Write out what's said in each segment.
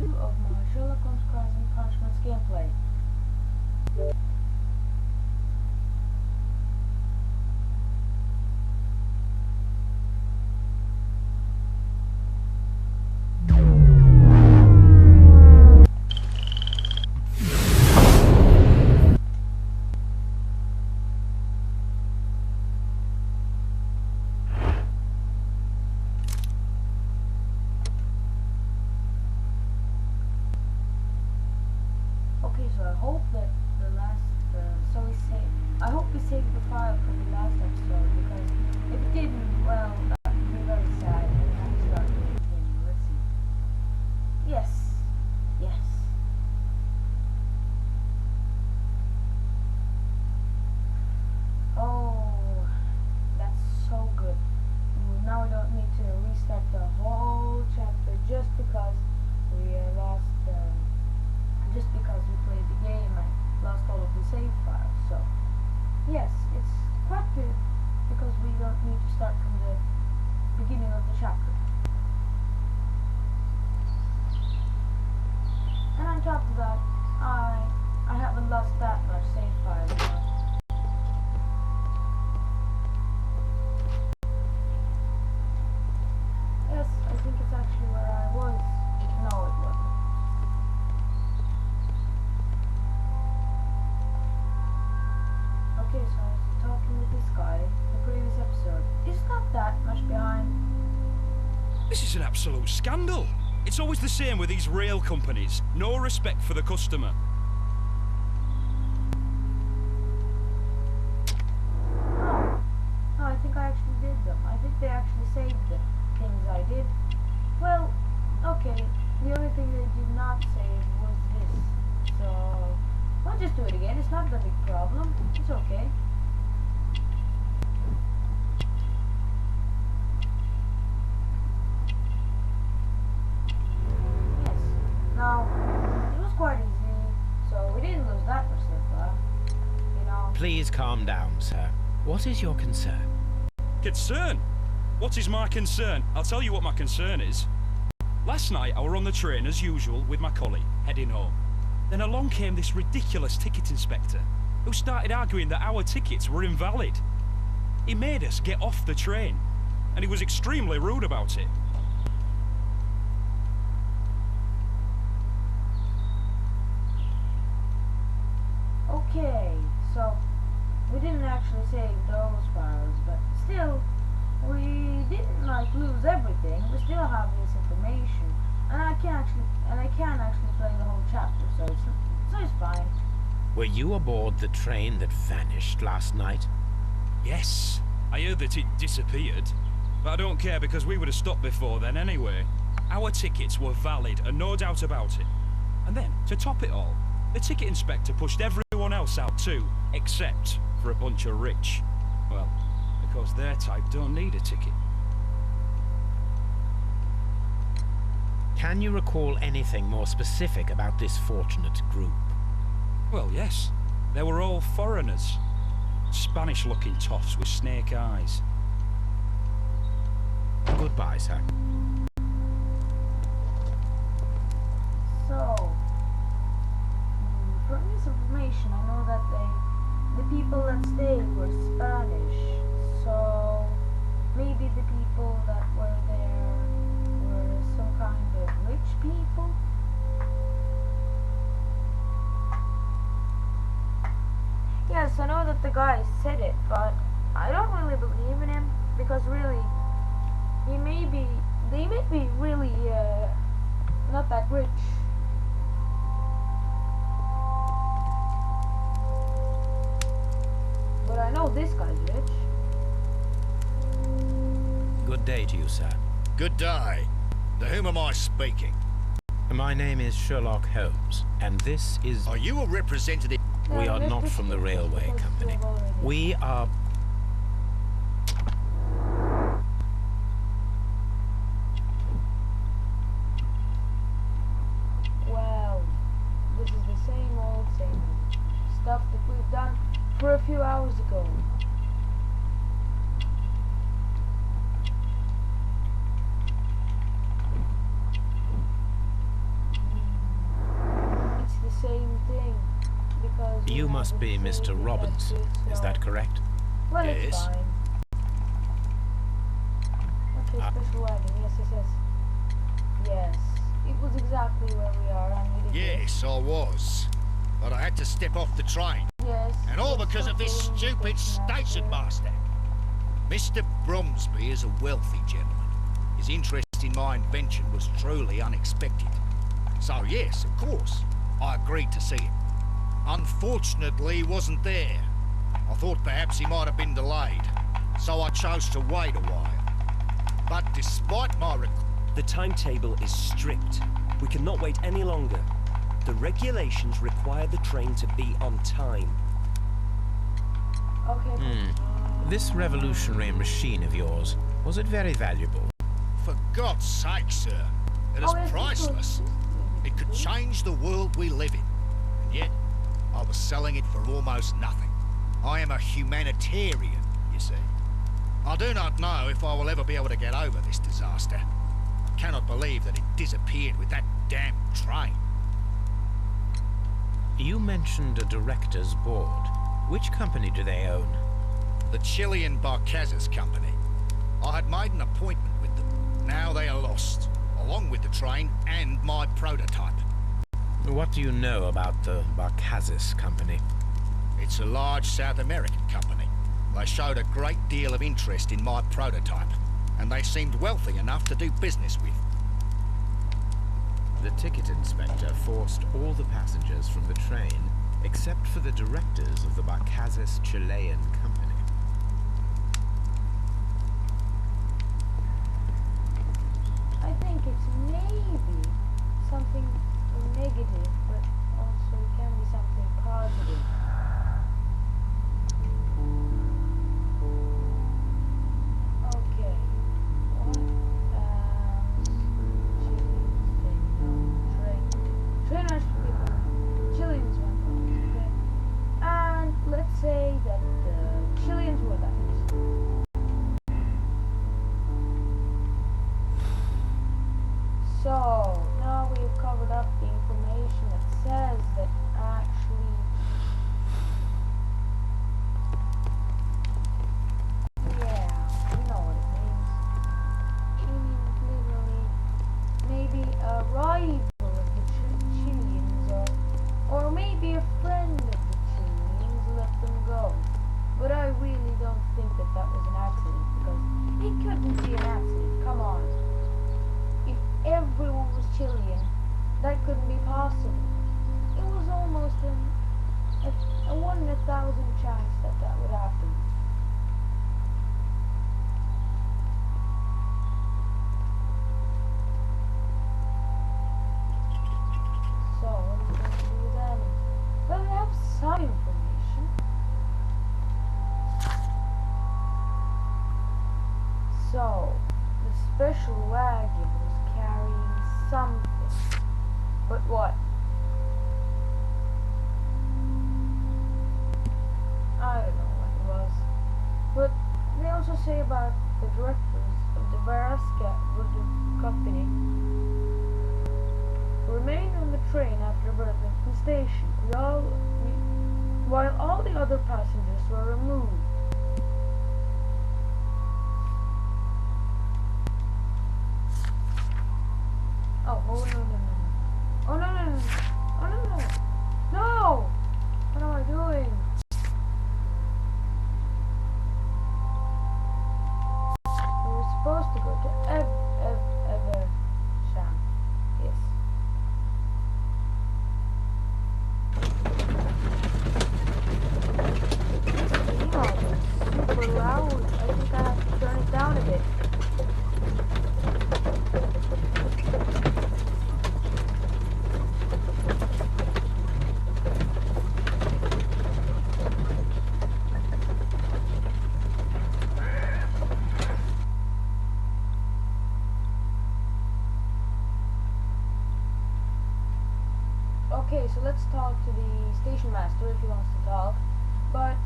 2 of my Sherlock Holmes Crimes and Punishments gameplay. Okay, so I hope that the last, I hope we saved the file from the last episode, because if it didn't, well, that would be very sad, and we have to start doing it again. Let's see. Yes. Yes. Oh, that's so good. Now we don't need to restart the whole chapter just because we lost, just because we played the game and lost all of the save files. So, yes, it's quite good because we don't need to start from the beginning of the chapter. And on top of that, I haven't lost that much save file. Yes, I think it's actually where I was. No, it wasn't. Okay, so I was talking with this guy the previous episode. It's not that much behind. This is an absolute scandal. It's always the same with these rail companies. No respect for the customer. No, I think I actually did them. I think they actually saved the things I did. Well, okay, the only thing they did not save was this. So, I'll just do it again. It's not a big problem. It's okay. Yes. Now, it was quite easy, so we didn't lose that much so far. You know. Please calm down, sir. What is your concern? Concern? What is my concern? I'll tell you what my concern is. Last night I were on the train as usual with my colleague, heading home. Then along came this ridiculous ticket inspector, who started arguing that our tickets were invalid. He made us get off the train, and he was extremely rude about it. Okay, so we didn't actually save those files, but still, we didn't like lose everything. We still have this information, and I can actually play the whole chapter, so it's fine. Were you aboard the train that vanished last night? Yes, I heard that it disappeared, but I don't care because we would have stopped before then anyway. Our tickets were valid and no doubt about it. And then, to top it all, the ticket inspector pushed everyone else out too, except for a bunch of rich. Well, because their type don't need a ticket. Can you recall anything more specific about this fortunate group? Well, yes. They were all foreigners. Spanish-looking toffs with snake eyes. Goodbye, sir. So, from this information, I know that the people that stayed were Spanish. So, maybe the people that were there were some kind of rich people? Yes, I know that the guy said it, but I don't really believe in him, because really, they may be really, not that rich. But I know this guy's rich. Good day to you, sir. Good day. To whom am I speaking? My name is Sherlock Holmes, and this is... Are you a representative? We are not from the railway company. We are... Well, this is the same old stuff that we've done for a few hours ago. must be Mr. Robbins. Is that correct? Well, Yes. it's fine. Okay, special wagon. Yes, yes, yes. Yes, it was exactly where we are, and we did Yes, I was. But I had to step off the train. this. Yes. And all yes, because of this something stupid station master. Mr. Bromsby is a wealthy gentleman. His interest in my invention was truly unexpected. So yes, of course, I agreed to see him. Unfortunately, he wasn't there. I thought perhaps he might have been delayed, so I chose to wait a while. But despite my The timetable is strict. We cannot wait any longer. The regulations require the train to be on time. Okay. This revolutionary machine of yours, was it very valuable? For God's sake, sir, it is Oh, yes, priceless. It could change the world we live in. And yet, I was selling it for almost nothing. I am a humanitarian, you see. I do not know if I will ever be able to get over this disaster. I cannot believe that it disappeared with that damn train. You mentioned a director's board. Which company do they own? The Chilean Barcazes Company. I had made an appointment with them. Now they are lost, along with the train and my prototype. What do you know about the Barcazes Company? It's a large South American company. They showed a great deal of interest in my prototype, and they seemed wealthy enough to do business with. The ticket inspector forced all the passengers from the train except for the directors of the Barcazes Chilean Company. I think it's maybe something negative, but also it can be something positive. Okay. What trainers people, Chileans went on. Okay. And let's say that the Chileans were left. So, now we've covered up the information that says that actually, yeah, we know what it means. It means literally maybe a rival of the Chileans, or maybe a friend of the Chileans let them go. But I really don't think that that was an accident, because it couldn't be an accident, come on. If everyone was Chilean, that couldn't be possible. It was almost a 1 in 1,000 chance that that would happen. So, what is going to do then? Well, we have some information. So, the special wagon was carrying something. But what? I don't know what it was. But they also say about the directors of the Varasca company remained on the train after Burlington Station, while all the other passengers were removed. Oh no no no. Oh no no no. Oh no no. No! What am I doing? We were supposed to go to Eversham. Yes. It's super loud. I think I have to turn it down a bit. Okay, so let's talk to the station master if he wants to talk. But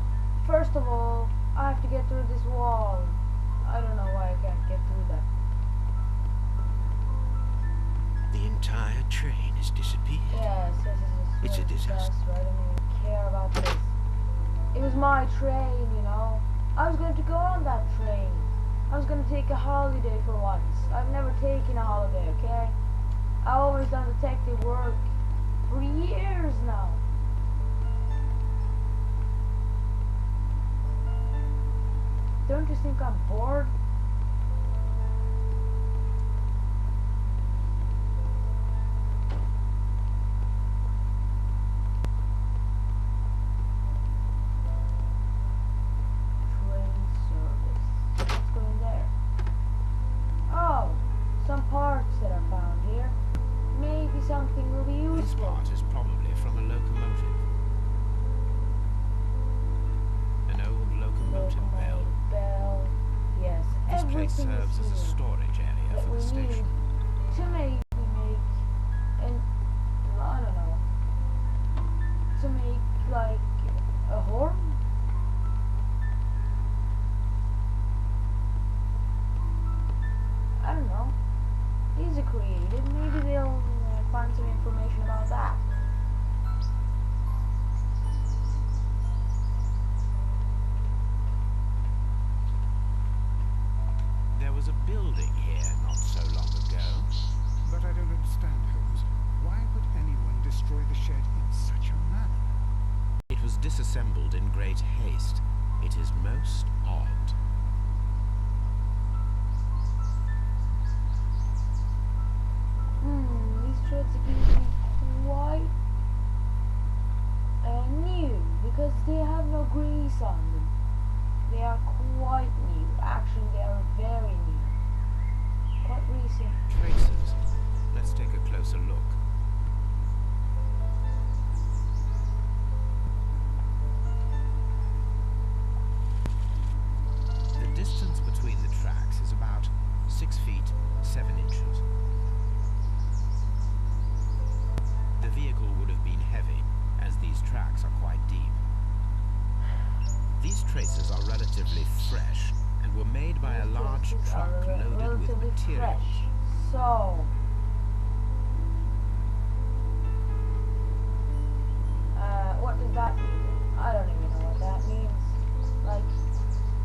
first of all, I have to get through this wall. I don't know why I can't get through that. The entire train has disappeared. Yes, yes, yes, yes. It's a yes, disaster. That's right. I don't even care about this. It was my train, you know. I was going to go on that train. I was going to take a holiday for once. I've never taken a holiday, okay? I've always done detective work for years now. Don't you think I'm bored? Train service. Let's go in there. Oh, some parts that are found here. Maybe something will be This useful. part is probably from a locomotive. An old locomotive bell. Bell. Yes, This place everything serves is as a here storage area that for we the need station. to maybe make an, I don't know, to make like a horn. I don't know. These are creative. Maybe they'll find some information about that. There was a building here not so long ago. But I don't understand, Holmes. Why would anyone destroy the shed in such a manner? It was disassembled in great haste. It is most odd. These threads are getting quite new because they have no grease on them. They are quite new. Actually, they are very new. Quite recent. Traces. Let's take a closer look. The distance between the tracks is about 6 feet 7 inches. The vehicle would have been heavy, as these tracks are quite deep. These traces are relatively fresh and were made by a large Traces truck are loaded with relatively materials. fresh. So, what does that mean? I don't even know what that means. Like,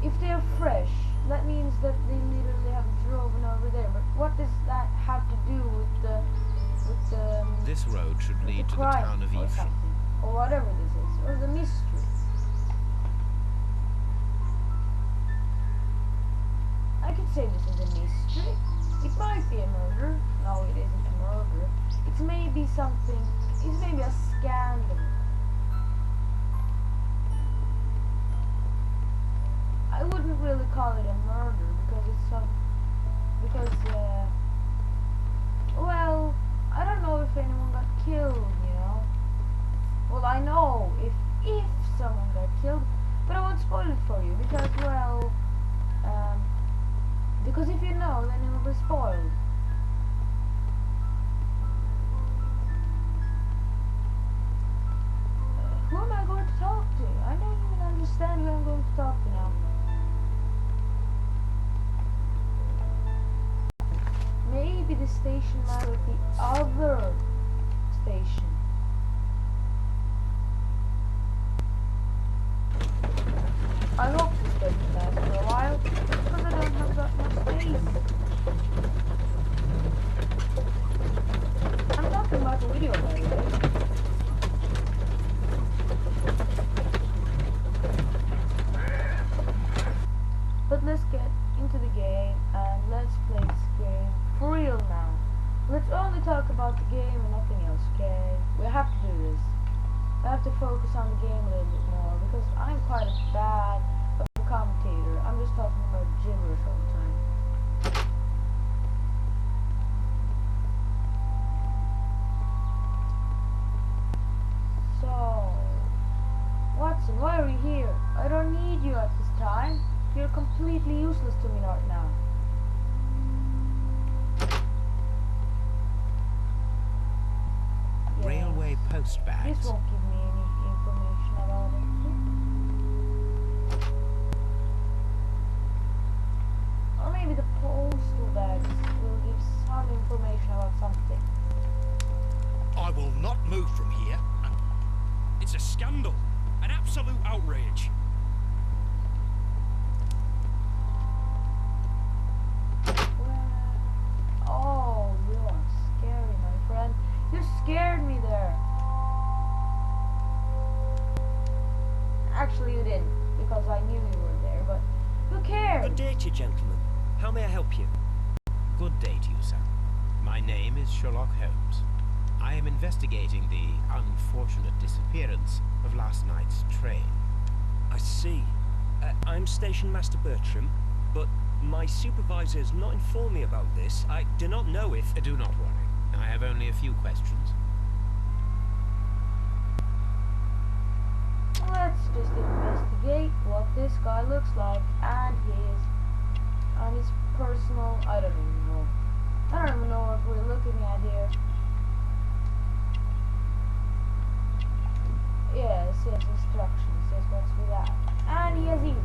if they're fresh, that means that they literally have driven over there. But what does that have to do with the This road should lead to the crime town of or Evesham. something, or whatever this is, or the mystery? I could say this is a mystery. It might be a murder. No, it isn't a murder. It's maybe something. It's maybe a scandal. I wouldn't really call it a murder because it's some. Because well, I don't know if anyone got killed. You know. Well, I know if someone got killed, but I won't spoil it for you because well. Because if you know, then it will be spoiled. Who am I going to talk to? I don't even understand who I'm going to talk to now. Maybe the station might be the other station. I hope this doesn't last for a while, because I don't have that much space. I'm talking about the video, by the way. But let's get into the game, and let's play this game for real now. Let's only talk about the game and nothing else, okay? We have to do this. I have to focus on the game a little bit more because I'm quite a bad commentator. I'm just talking about gibberish all the time. So, Watson, why are you here? I don't need you at this time. You're completely useless to me right now. Railway post bags. This won't give me any information about it. Or maybe the postal bags will give some information about something. I will not move from here. It's a scandal. An absolute outrage. Oh, you are scary, my friend. You scared me there. Actually, you didn't, because I knew you were there, but who cares? Good day to you, gentlemen. How may I help you? Good day to you, sir. My name is Sherlock Holmes. I am investigating the unfortunate disappearance of last night's train. I see. I'm Station Master Bertram, but my supervisor has not informed me about this. I do not know if... Do not worry. I have only a few questions. Let's just investigate what this guy looks like and his personal. I don't even know. I don't even know what we're looking at here. Yes, he has instructions. Yes, let's do that. And he has ears.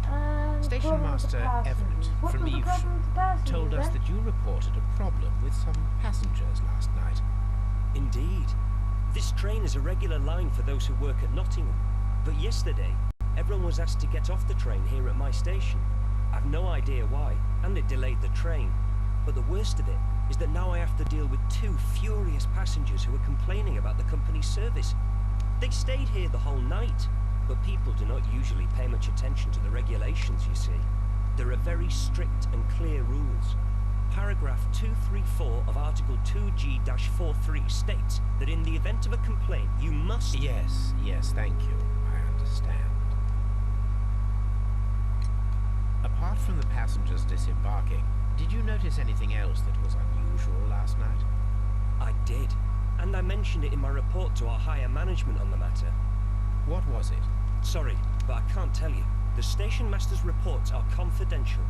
And Station Master Everett from Eve told us that you reported a problem with some passengers last night. Indeed. This train is a regular line for those who work at Nottingham. But yesterday, everyone was asked to get off the train here at my station. I've no idea why, and it delayed the train. But the worst of it is that now I have to deal with two furious passengers who are complaining about the company's service. They stayed here the whole night, but people do not usually pay much attention to the regulations, you see. There are very strict and clear rules. Paragraph 234 of Article 2G-43 states that in the event of a complaint, you must... Yes, thank you. I understand. Apart from the passengers disembarking, did you notice anything else that was unusual last night? I did, and I mentioned it in my report to our higher management on the matter. What was it? Sorry, but I can't tell you. The station master's reports are confidential.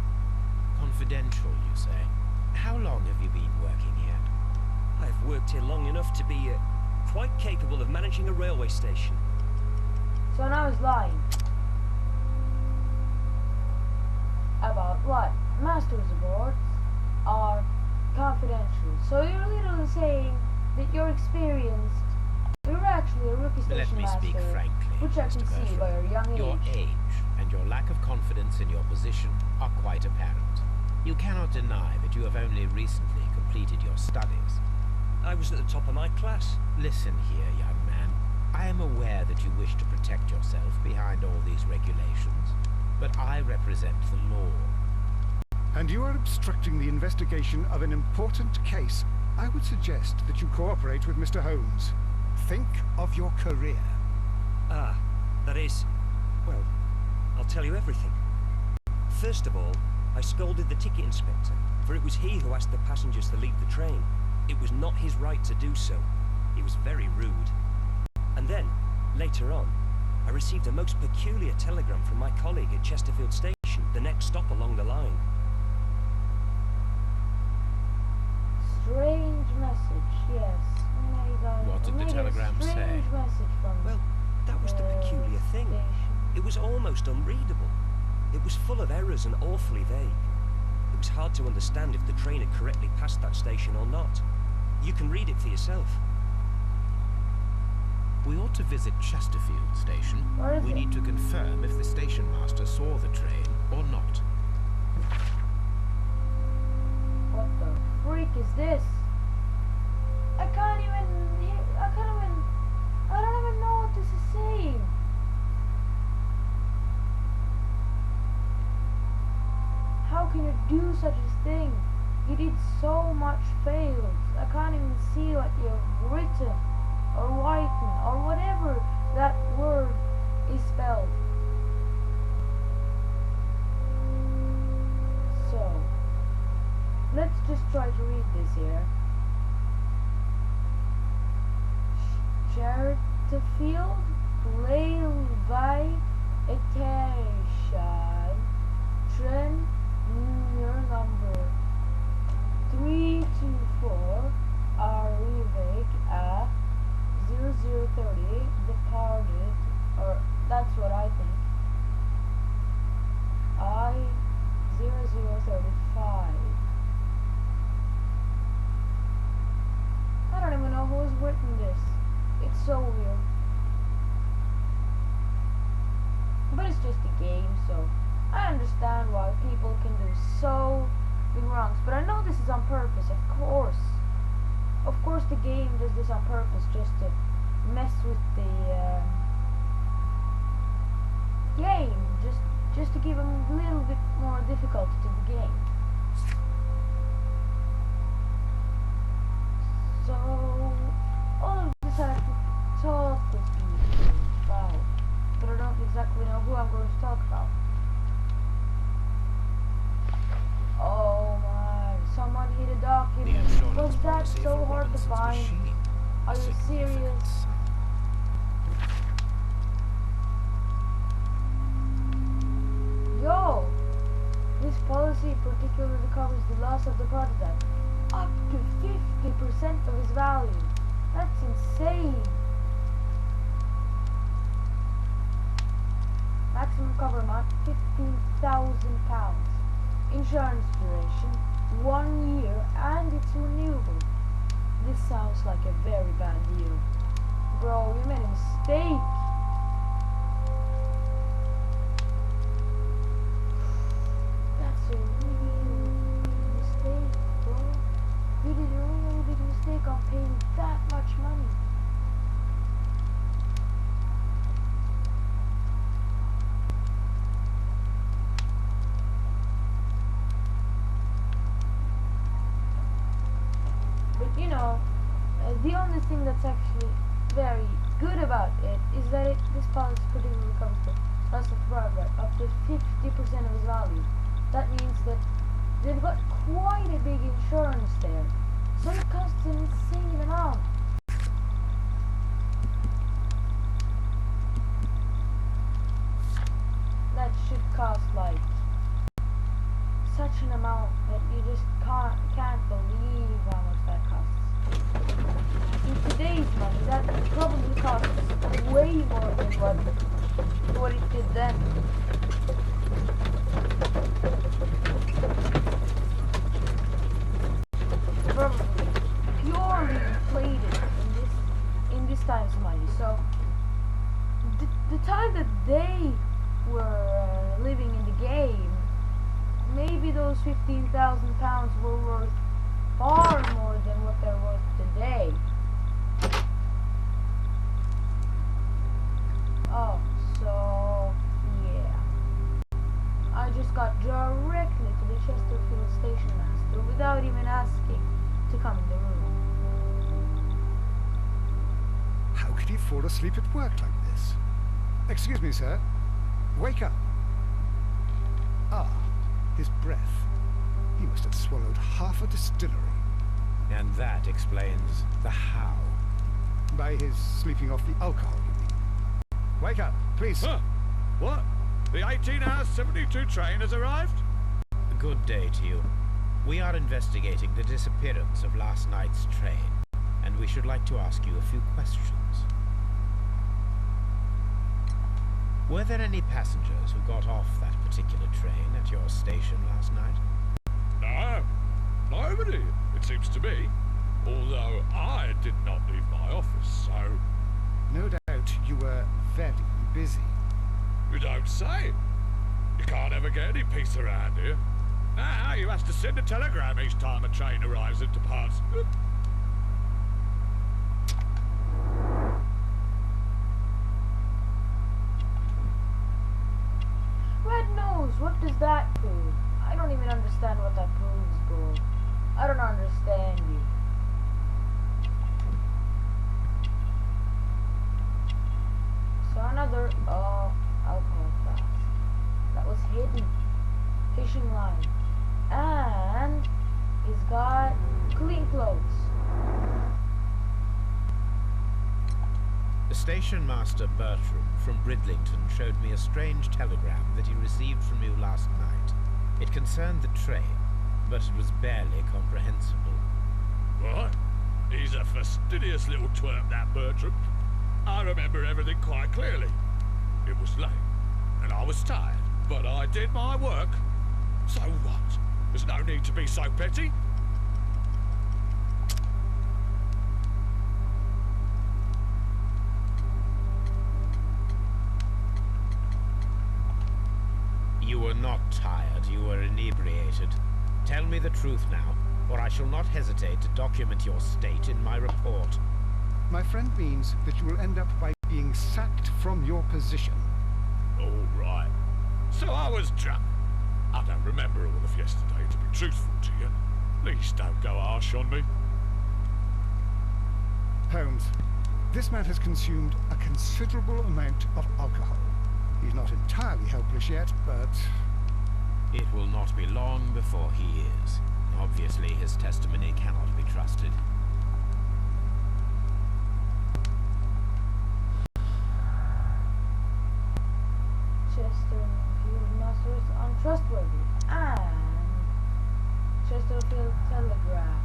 Confidential, you say? How long have you been working here? I've worked here long enough to be quite capable of managing a railway station. So now he's lying. About what? Master's reports are confidential. So you're literally saying that you're experienced. You're actually a rookie Let station me master. speak frankly, Which I Mr. can see Bertram. by your young age. Your age and your lack of confidence in your position are quite apparent. You cannot deny that you have only recently completed your studies. I was at the top of my class. Listen here, young man. I am aware that you wish to protect yourself behind all these regulations, but I represent the law. And you are obstructing the investigation of an important case. I would suggest that you cooperate with Mr. Holmes. Think of your career. Ah, that is... well, I'll tell you everything. First of all, I scolded the ticket inspector, for it was he who asked the passengers to leave the train. It was not his right to do so. He was very rude. And then, later on, I received a most peculiar telegram from my colleague at Chesterfield Station, the next stop along the line. Strange message, yes. What did the telegram say? Strange message from Well, that was the peculiar thing. station. It was almost unreadable. It was full of errors and awfully vague. It was hard to understand if the train had correctly passed that station or not. You can read it for yourself. We ought to visit Chesterfield Station. Where is We it? need to confirm if the station master saw the train or not. What the freak is this? I don't even know what this is saying. How can you do such a thing? You did so much fails. I can't even see what you've written or written or whatever that word is spelled. So, let's just try to read this here. Chesterfield Railway Station, train number 324 arriving at 0030, departed, or that's what I think, I0035. I don't even know who's written this. game, so I understand why people can do so big wrongs. But I know this is on purpose, of course. Of course the game does this on purpose, just to mess with the game, just to give them a little bit more difficulty to the game. So all of this I have to talk with people about, but I don't exactly know who I'm going to talk about. Oh my, someone hid a document. Was that so hard to find? Are you serious? Yo! This policy particularly covers the loss of the prototype. Up to 50% of its value. That's insane. Maximum cover amount, £15,000. Insurance duration, 1 year, and it's renewable. This sounds like a very bad deal. Bro, you made a mistake. That's a real big mistake, bro. You did a really big mistake on paying that much money. But you know, the only thing that's actually very good about it is that this policy particularly covers the loss of the prototype up to 50% of its value. That means that they've got quite a big insurance there, so it costs an insane amount. That should cost like such an amount that you just can't believe how much that costs. In today's money, that probably costs way more than what it did then. Probably purely inflated in this time's money. So the time that they were living in the game, maybe those £15,000 were worth far more than what they're worth today. Oh, so yeah. I just got directly to the Chesterfield station master without even asking to come in the room. How could he fall asleep at work like this? Excuse me, sir. Wake up. Ah, his breath. He must have swallowed half a distillery. And that explains the how. By his sleeping off the alcohol, you mean? Wake up, please. Huh? What? The 18-hour 72 train has arrived? Good day to you. We are investigating the disappearance of last night's train, and we should like to ask you a few questions. Were there any passengers who got off that particular train at your station last night? No, nobody, it seems to me. Although I did not leave my office, so... No doubt you were very busy. You don't say. You can't ever get any peace around here. Now you have to send a telegram each time a train arrives and departs. Red nose, what does that prove? I don't even understand what that proves, bro. I don't understand you. So another, alcohol flask. That was hidden. Fishing line. And he's got clean clothes. The station master Bertram from Bridlington showed me a strange telegram that he received from you last night. It concerned the train, but it was barely comprehensible. What? He's a fastidious little twerp, that Bertram. I remember everything quite clearly. It was late, and I was tired, but I did my work. So what? There's no need to be so petty. were not tired, you were inebriated. Tell me the truth now, or I shall not hesitate to document your state in my report. My friend means that you will end up by being sacked from your position. All right. So I was drunk. I don't remember all of yesterday, to be truthful to you. Please don't go harsh on me. Holmes, this man has consumed a considerable amount of alcohol. He's not entirely helpless yet, but... It will not be long before he is. Obviously, his testimony cannot be trusted. Chesterfield Master is untrustworthy, and Chesterfield Telegraph.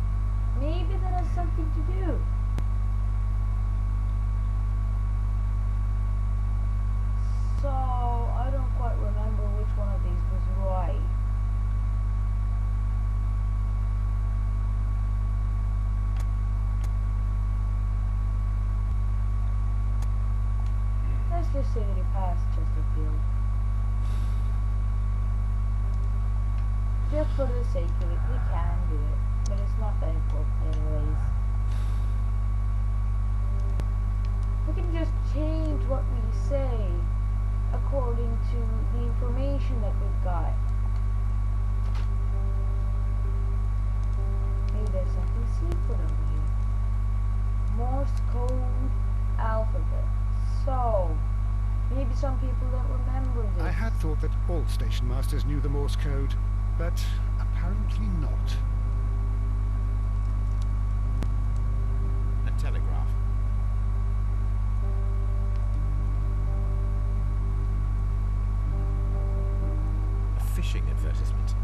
Maybe that has something to do. So, I don't quite remember which one of these was right. Let's just say that he passed Chesterfield. Just for the sake of it, we can do it, but it's not that important anyways. We can just change what we say according to the information that we've got. Maybe there's something secret over here. Morse code alphabet. So, maybe some people don't remember this. I had thought that all station masters knew the Morse code, but apparently not. A telegraph. A fishing advertisement.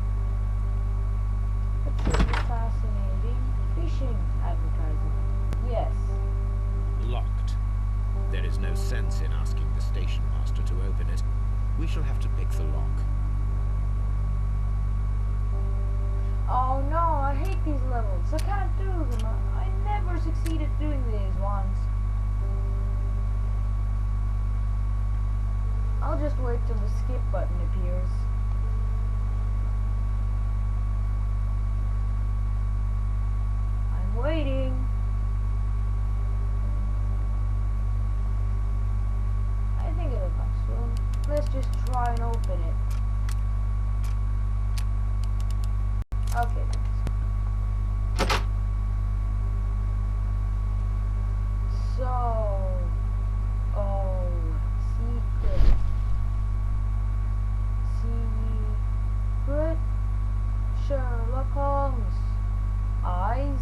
A truly fascinating fishing advertisement. Yes. Locked. There is no sense in asking the station master to open it. We shall have to pick the lock. Oh no, I hate these levels. I can't do them. I never succeeded doing these ones. I'll just wait till the skip button appears. I'm waiting. I think it'll come soon. Let's just try and open it. Okay. So, secret. Secret. Sherlock Holmes. Eyes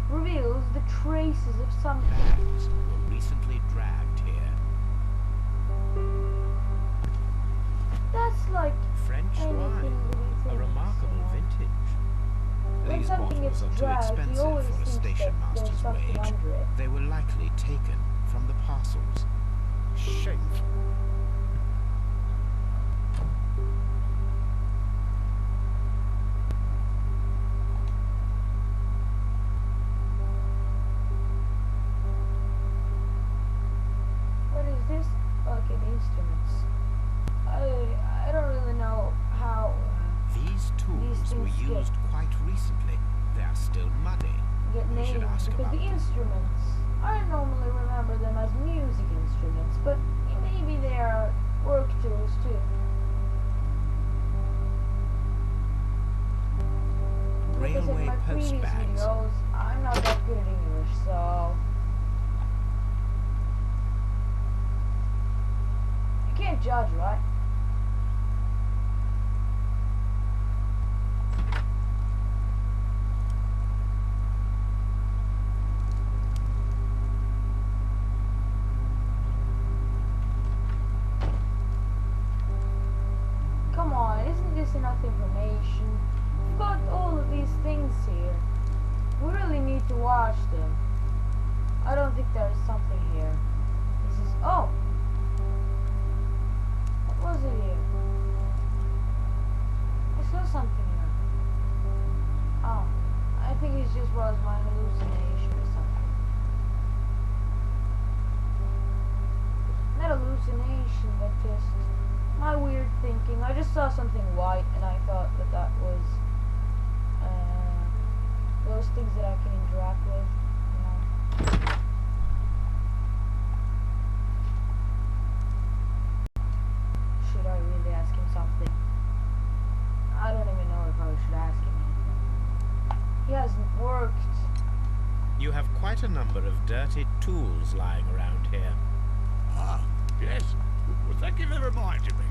reveals the traces of something. Bags were recently dragged here. That's like French anything wine. that he A thinks, remarkable you know. vintage. When These something bottles gets are too dragged, he expensive always for a thinks station that there's master's something wage. under it. They were likely taken from the parcels. Shameful. What is this? Okay, the instruments. I don't really know how These tools were things get- used quite recently. They are still muddy. get We should named ask because about the them. instruments, I normally remember them as music instruments, but maybe they are work tools too. Because in Railway my previous post bags. videos, I'm not that good at English, so you can't judge, right? Come on, isn't this enough information? We've got all of these things here. We really need to watch them. I don't think there is something here. This is... oh! What was it here? I saw something here. Oh, I think it just was my hallucination or something. Not hallucination, but just my weird thinking. I just just saw something white and I thought that that was those things that I can interact with, you know. Should I really ask him something? I don't even know if I should ask him anything. He hasn't worked. You have quite a number of dirty tools lying around here. Ah, yes. Well, thank you for reminding me.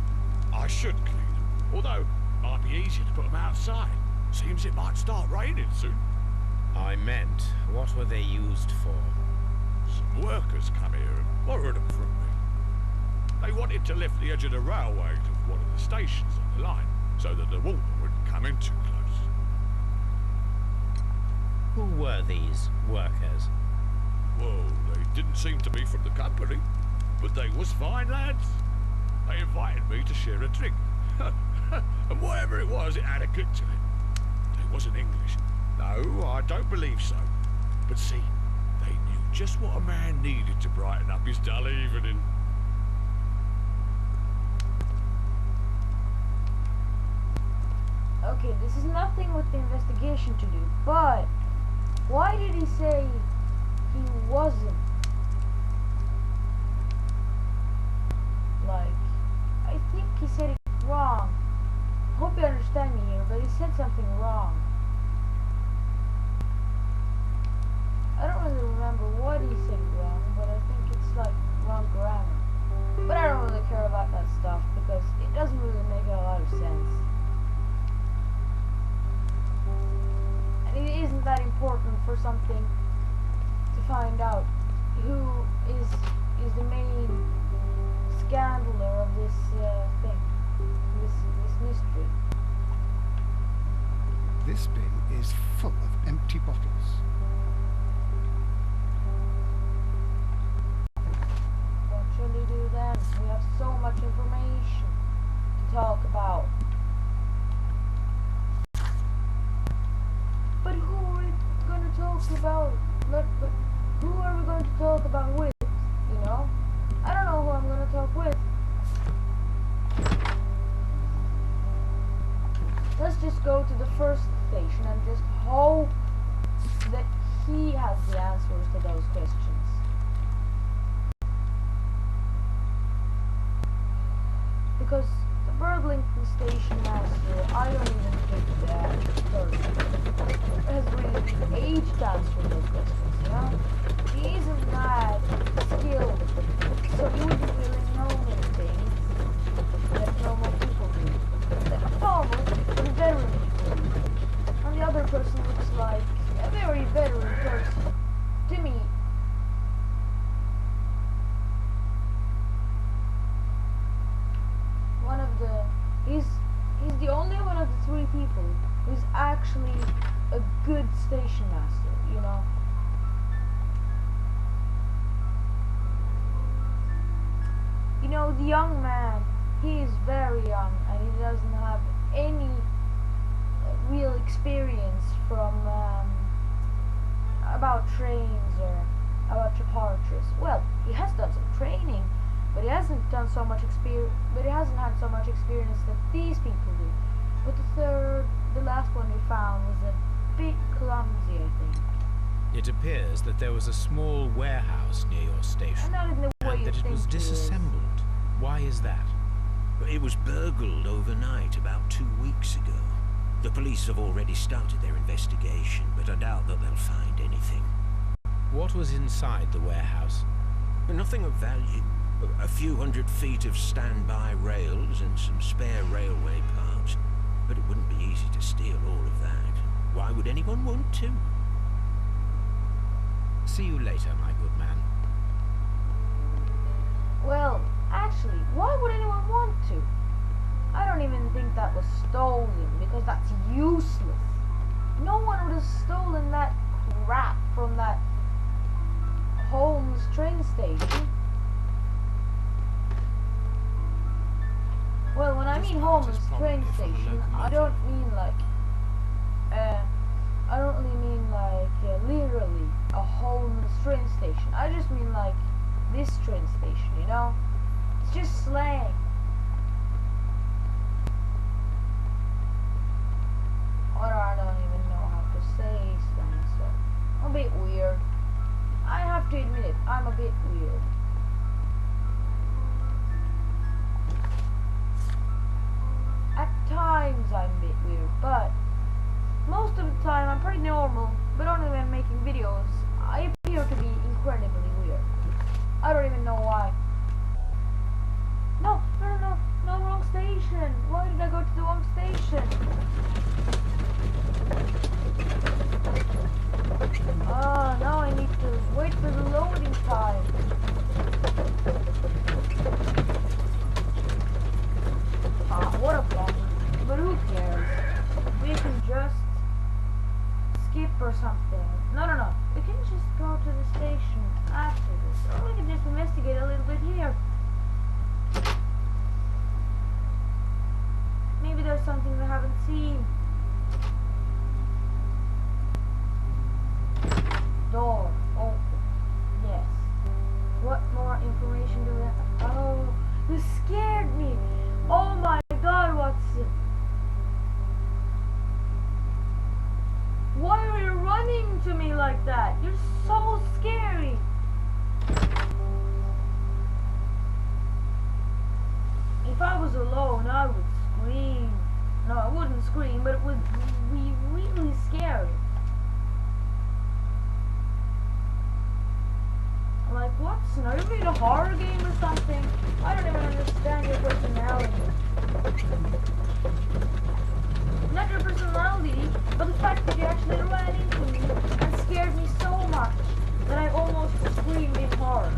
I should clean them, although it might be easier to put them outside. Seems it might start raining soon. I meant, what were they used for? Some workers come here and borrowed them from me. They wanted to lift the edge of the railway to one of the stations on the line, so that the water wouldn't come in too close. Who were these workers? Well, they didn't seem to be from the company, but they was fine lads. They invited me to share a drink. And whatever it was, it had a good to it. They wasn't English. No, I don't believe so. But see, they knew just what a man needed to brighten up his dull evening. Okay, this is nothing with the investigation to do, but why did he say he wasn't? Like, I think he said it wrong. I hope you understand me here, but he said something wrong. I don't really remember what he said wrong, but I think it's like wrong grammar. But I don't really care about that stuff because it doesn't really make a lot of sense. And it isn't that important for something to find out who is the main scandaler of this thing, this mystery. This bin is full of empty bottles. What shall we do then? We have so much information to talk about. But who are we going to talk about? But who are we going to talk about with? You know? I don't know who I'm going to talk with. Let's just go to the first station and just hope that he has the answers to those questions. Because the Burlington station master, I don't even think that person has really the age to answer those questions, you know? He isn't that skilled, so he wouldn't really know many things that normal people do. A farmer and a veteran people do. And the other person looks like a very veteran person to me. He's the only one of the three people who's actually a good station master, you know. You know, the young man, he is very young and he doesn't have any real experience from about trains or about departures. Well, he has done some training, but he hasn't done so much but he hasn't had so much experience that these people do. But the last one we found was a bit clumsy, I think. It appears that there was a small warehouse near your station, And not in the way and you that it think was it is. disassembled. Why is that? It was burgled overnight about 2 weeks ago. The police have already started their investigation, but I doubt that they'll find anything. What was inside the warehouse? Nothing of value. A few 100 feet of standby rails and some spare railway parts. But it wouldn't be easy to steal all of that. Why would anyone want to? See you later, my good man. Well, actually, why would anyone want to? I don't even think that was stolen, because that's useless. No one would have stolen that crap from that Holmes train station. Well, when I mean Holmes train station, I don't mean like, I don't really mean like literally a Holmes train station. I just mean like this train station, you know? It's just slang. time, I'm pretty normal, but only when making videos, I appear to be incredibly weird. I don't even know why. No, wrong station. Why did I go to the wrong station? Now I need to wait for the loading time. What a bummer. But who cares? We can just skip or something. No. We can just go to the station after this. Or we can just investigate a little bit here. Maybe there's something we haven't seen. Door open. Yes. What more information do we have? Oh, you scared me. Oh my god, Watson. Why are you running to me like that? You're so scary. If I was alone, I would scream. No, I wouldn't scream, but it would be really scary. Like, Watson, are you playing a horror game or something? I don't even understand your personality. Not your personality, but the fact that you actually ran into me and scared me so much that I almost screamed in horror.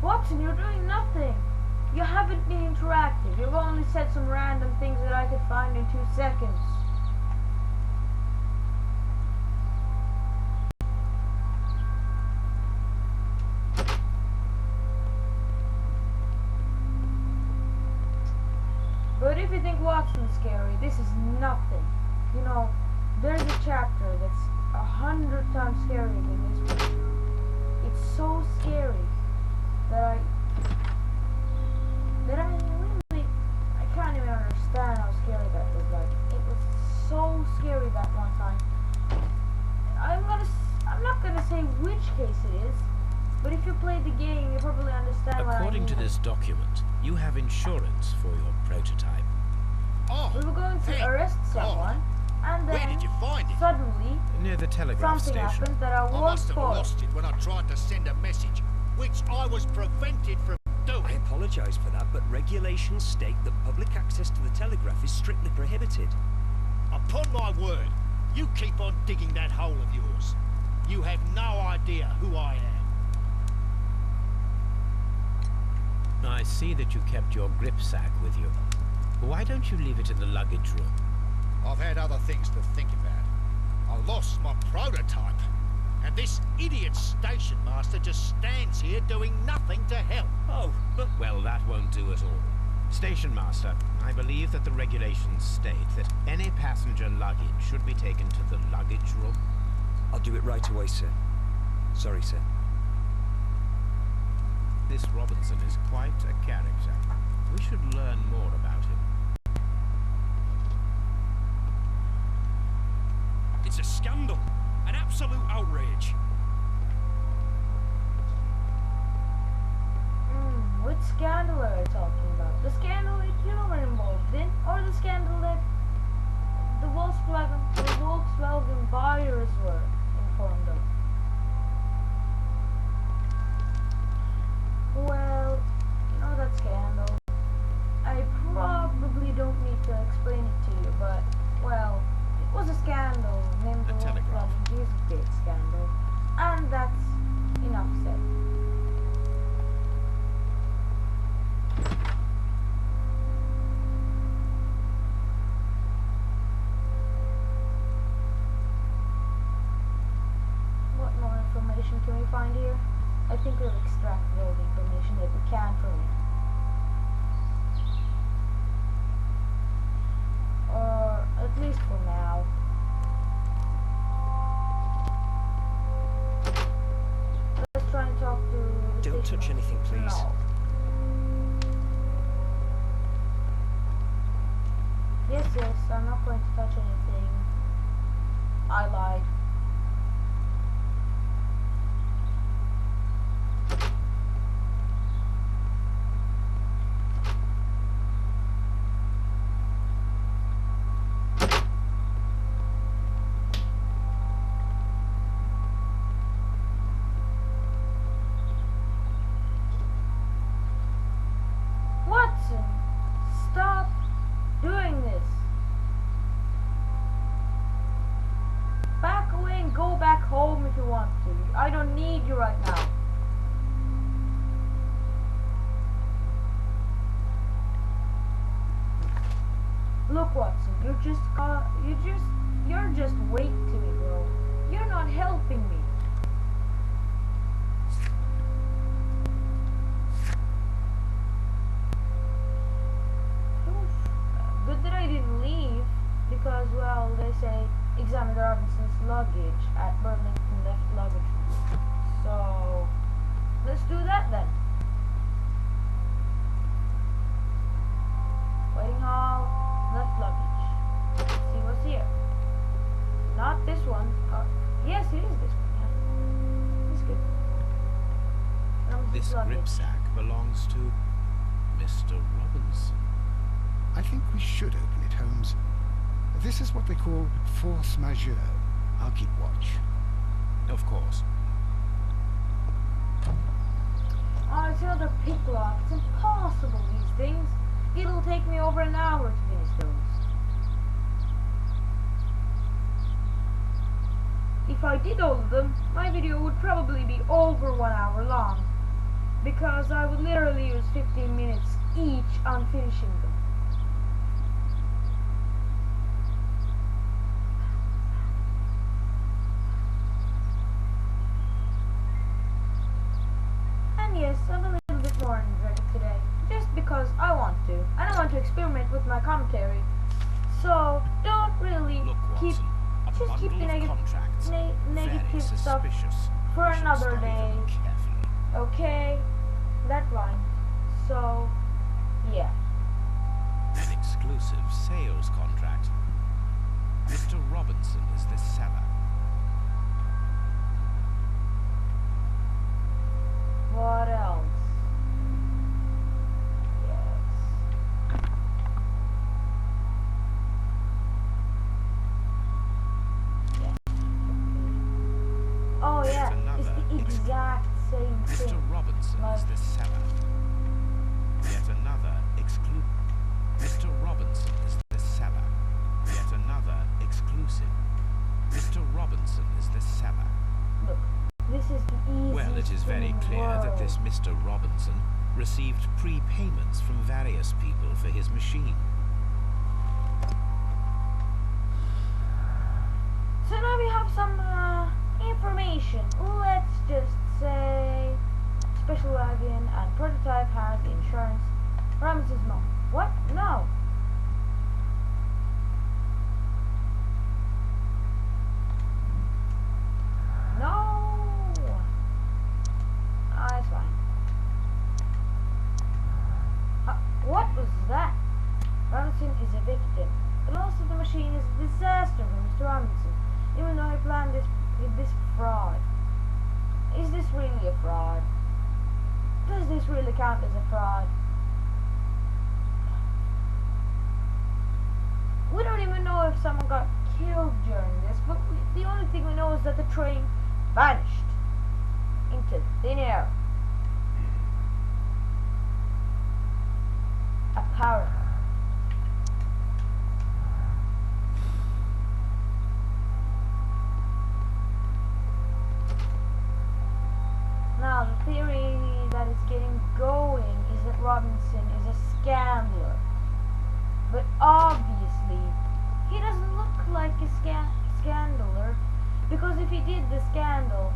Watson, you're doing nothing. You haven't been interactive. You've only said some random things that I could find in 2 seconds. But if you think Watson's scary, this is nothing. You know, there's a chapter that's 100 times scarier than this one. It's so scary that I can't even understand how scary that was. Like, it was so scary that one time. I'm not gonna say which case it is, but if you played the game, you probably understand what I mean. According to this document, you have insurance for your prototype. Oh, We were going to thank arrest someone, and Where then did you find it? suddenly Near the telegraph something station. happened that I I was must have caught. lost it when I tried to send a message, which I was prevented from I doing. apologise for that, but regulations state that public access to the telegraph is strictly prohibited. Upon my word, you keep on digging that hole of yours. You have no idea who I am. I see that you kept your grip sack with you. Why don't you leave it in the luggage room? I've had other things to think about. I lost my prototype, and this idiot station master just stands here doing nothing to help. Oh, but Well, that won't do at all. Station Master, I believe that the regulations state that any passenger luggage should be taken to the luggage room. I'll do it right away, sir. Sorry, sir. This Robinson is quite a character. We should learn more about him. It's a scandal. An absolute outrage. Which scandal are you talking about? The scandal that you were involved in, or the scandal that the Volkswagen buyers were informed of? Well, you know that scandal. I probably don't need to explain it to you, but, well, it was a scandal named the Telegraph. Volkswagen Dieselgate scandal. And that's enough said. What more information can we find here? I think we've extracted all the information that we can from it. Or at least for now. Let's try and talk to the Don't touch station anything, master. please. No. Yes, exists. I'm not going to touch anything. I lied. Watson, stop doing this. Back away and go back home if you want to. I don't need you right now. Look, Watson, you're just weight to me, bro. You're not helping me. Good that I didn't leave, because, well, they say examine Robinson's luggage at Burlington left luggage room. So, let's do that then. Waiting hall, left luggage. Let's see what's here. Not this one. Yes, it is this one. Yeah, it's good. This luggage. gripsack belongs to Mr. Robinson. I think we should open it, Holmes. This is what they call force majeure. I'll keep watch. Of course. Oh, it's another pick lock. It's impossible, these things. It'll take me over an hour to finish those. If I did all of them, my video would probably be over 1 hour long. Because I would literally use 15 minutes each on finishing them. And yes, I'm a little bit more energetic today. Just because I want to. And I want to experiment with my commentary. So, don't really Look, keep... Watson, a Just keep the bundle of contracts. negative Very stuff suspicious. for We should another study day. them carefully. Okay, that rhymes. So, yeah. An exclusive sales contract. Mr. Robinson is the seller. What else? Yes. Yeah. Oh yeah, it's another the exact same Mr. thing. Robinson is Like- the seller. Yet another exclusive. Mr. Robinson is the seller. Yet another exclusive. Mr. Robinson is the seller. Look, this is the easiest Well, it is thing very in the clear that this world. Mr. Robinson received prepayments from various people for his machine. So now we have some information. Let's just say special wagon and prototype has insurance. Robinson's mom. What? No. No. It's fine. What was that? Robinson is a victim. The loss of the machine is a disaster for Mr. Robinson, even though he planned this fraud. Is this really a fraud? Does this really count as a fraud? We don't even know if someone got killed during this, but the only thing we know is that the train vanished into thin air. Apparently. Now, the theory that is getting going is that Robinson is a scandler. But obviously, he doesn't look like a scandaler, because if he did the scandal,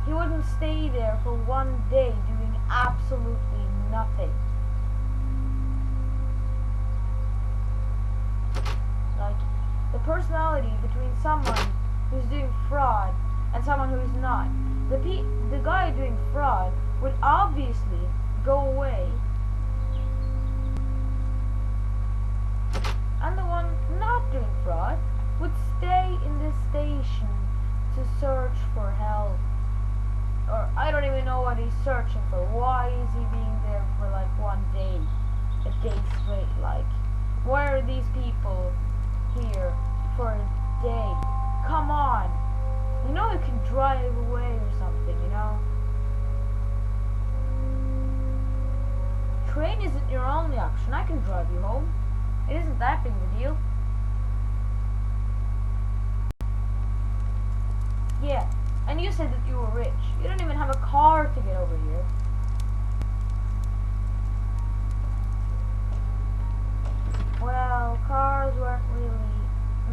he wouldn't stay there for 1 day doing absolutely nothing. Like, the personality between someone who's doing fraud and someone who is not. The guy doing fraud would obviously go away, and the one to search for help. Or I don't even know what he's searching for. Why is he being there for like one day? A day straight, like. Why are these people here for a day? Come on. You know you can drive away or something, you know? Train isn't your only option. I can drive you home. It isn't that big of a deal. Yeah, and you said that you were rich. You don't even have a car to get over here. Well, cars weren't really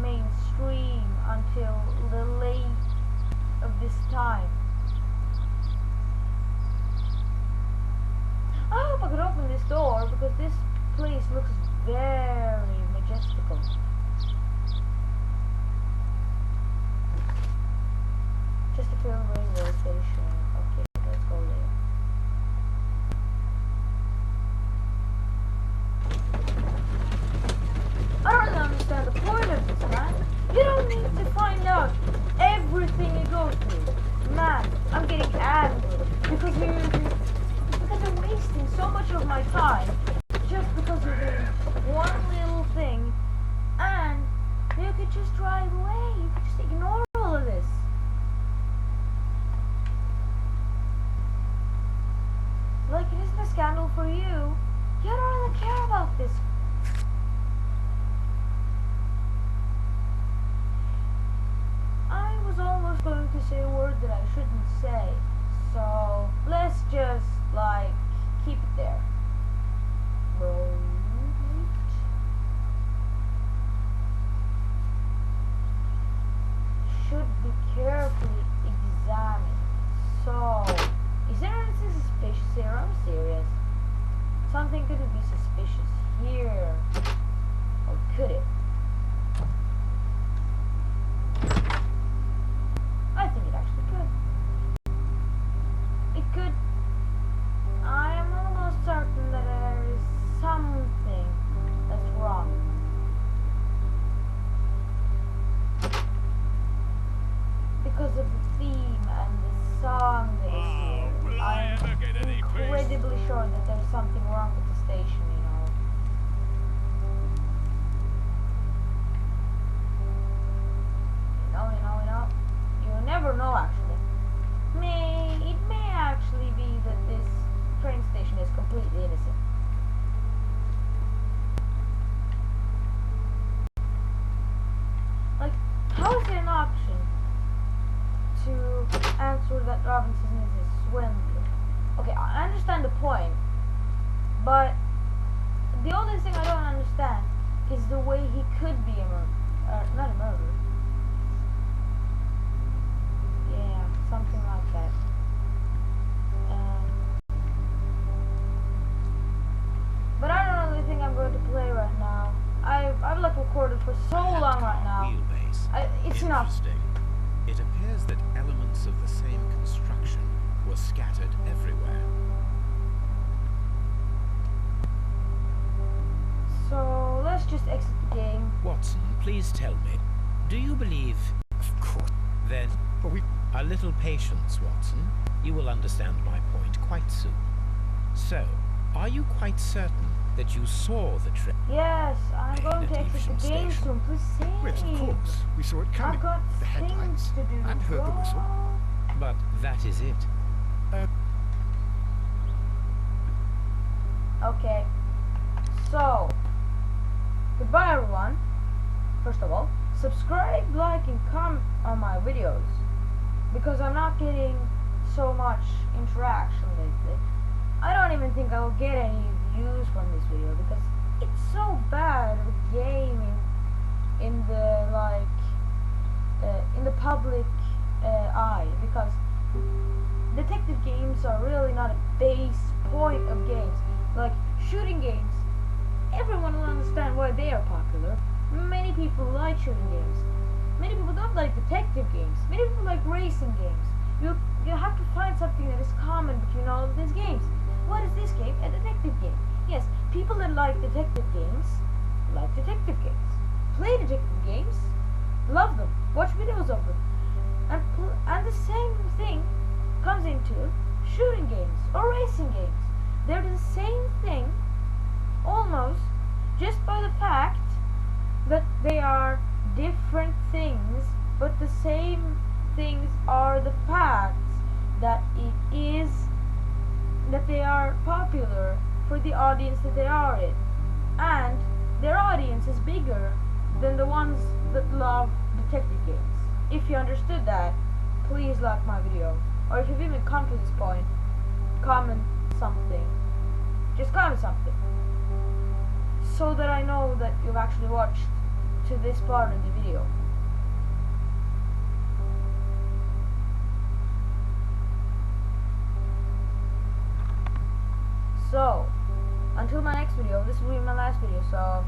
mainstream until the late of this time. I hope I could open this door because this place looks very majestical. Chesterfield Railway Station. Okay, let's go there. I don't really understand the point of this, man. You don't need to find out everything you go through. Man, I'm getting angry because I'm wasting so much of my time just because you're doing one little thing, and you could just drive away. You could just ignore all of this. Like, it isn't a scandal for you. You don't really care about this. I was almost going to say a word that I shouldn't say, so let's just, like, keep it there. Right. Should be carefully examined. So, is there anything suspicious here? I'm serious. Something couldn't be suspicious here. Or could it? I think it actually could. It could. I am almost certain that there is something that's wrong. Because of the theme and the song that is here, I'm incredibly sure that there's something wrong with the station, you know. You never know, actually. It may actually be that this train station is completely innocent. Like, how is it an option to answer that Robinson is a swindler? Okay, I understand the point, but the only thing I don't understand is the way he could be a murderer. Not a murderer. Yeah, something like that. But I don't really think I'm going to play right now. I've like recorded for so long right now. It's enough. Interesting. It appears that elements of the same construction were scattered everywhere. So let's just exit the game. Watson, please tell me, do you believe... Of course. Then, But we... a little patience, Watson. You will understand my point quite soon. So, are you quite certain that you saw the trip? Yes, I'm going to exit the game Station. soon. Please save. Yes, of course. We saw it coming. I've got The headlights. things to do. And heard the whistle. But that is it. Okay. So, goodbye everyone. First of all, subscribe, like, and comment on my videos, because I'm not getting so much interaction lately. I don't even think I'll get any views from this video because it's so bad of a game in the in the public eye, because detective games are really not a base point of games. Like shooting games, everyone will understand why they are popular. Many people like shooting games. Many people don't like detective games. Many people like racing games. You have to find something that is common between all of these games. What is this game? A detective game. Yes, people that like detective games like detective games. Play detective games, love them, watch videos of them, and the same thing comes into shooting games or racing games. They're the same thing almost, just by the fact that they are different things, but the same things are the facts that they are popular for the audience that they are in, and their audience is bigger than the ones that love detective games. If you understood that, please like my video, or if you've even come to this point, comment something. Just comment something, so that I know that you've actually watched to this part of the video. So, until my next video, this will be my last video, so